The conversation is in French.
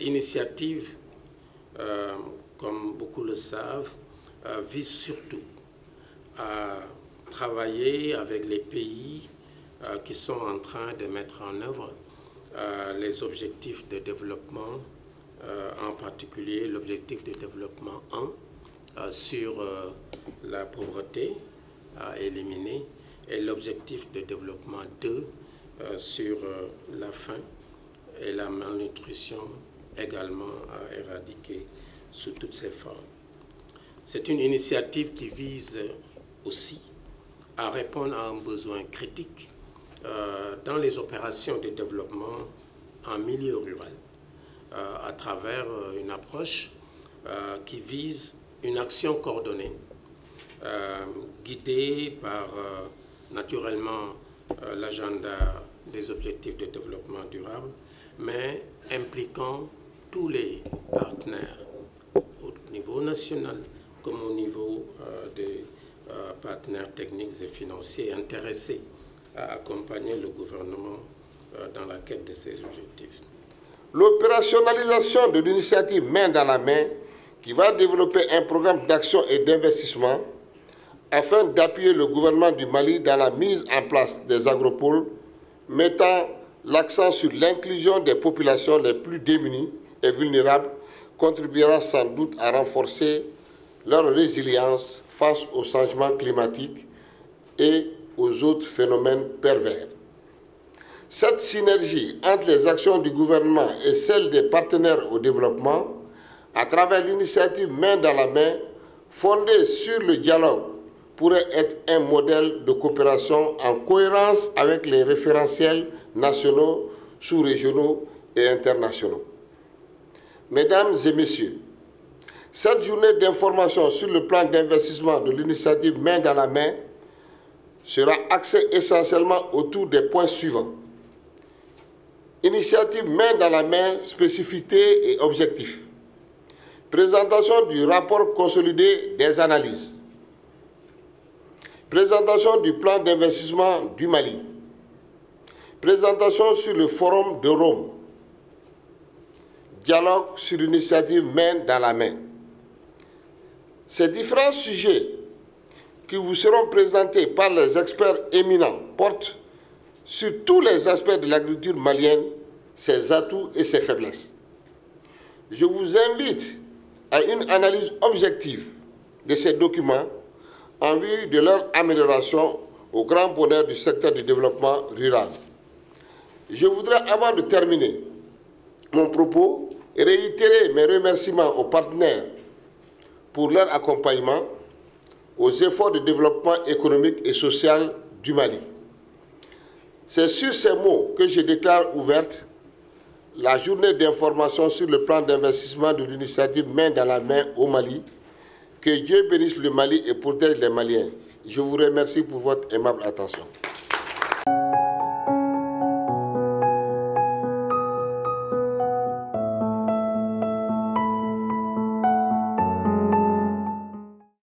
initiative, comme beaucoup le savent, vise surtout à travailler avec les pays qui sont en train de mettre en œuvre les objectifs de développement, en particulier l'objectif de développement 1 sur la pauvreté à éliminer et l'objectif de développement 2 sur la faim et la malnutrition également à éradiquer sous toutes ses formes. C'est une initiative qui vise aussi à répondre à un besoin critique dans les opérations de développement en milieu rural, à travers une approche qui vise une action coordonnée, guidée par naturellement l'agenda des objectifs de développement durable, mais impliquant tous les partenaires au niveau national comme au niveau des partenaires techniques et financiers intéressés à accompagner le gouvernement dans la quête de ces objectifs. L'opérationnalisation de l'initiative Main dans la main, qui va développer un programme d'action et d'investissement afin d'appuyer le gouvernement du Mali dans la mise en place des agropoles, mettant l'accent sur l'inclusion des populations les plus démunies et vulnérables, contribuera sans doute à renforcer leur résilience face au changement climatique et aux autres phénomènes pervers. Cette synergie entre les actions du gouvernement et celles des partenaires au développement, à travers l'initiative Main dans la main, fondée sur le dialogue, pourrait être un modèle de coopération en cohérence avec les référentiels nationaux, sous-régionaux et internationaux. Mesdames et messieurs, cette journée d'information sur le plan d'investissement de l'initiative Main dans la main sera axée essentiellement autour des points suivants. Initiative Main dans la main, spécificité et objectifs. Présentation du rapport consolidé des analyses. Présentation du plan d'investissement du Mali. Présentation sur le forum de Rome. Dialogue sur l'initiative Main dans la main. Ces différents sujets qui vous seront présentés par les experts éminents portent sur tous les aspects de l'agriculture malienne, ses atouts et ses faiblesses. Je vous invite à une analyse objective de ces documents en vue de leur amélioration au grand bonheur du secteur du développement rural. Je voudrais, avant de terminer mon propos, réitérer mes remerciements aux partenaires pour leur accompagnement aux efforts de développement économique et social du Mali. C'est sur ces mots que je déclare ouverte la journée d'information sur le plan d'investissement de l'initiative Main dans la main au Mali. Que Dieu bénisse le Mali et protège les Maliens. Je vous remercie pour votre aimable attention.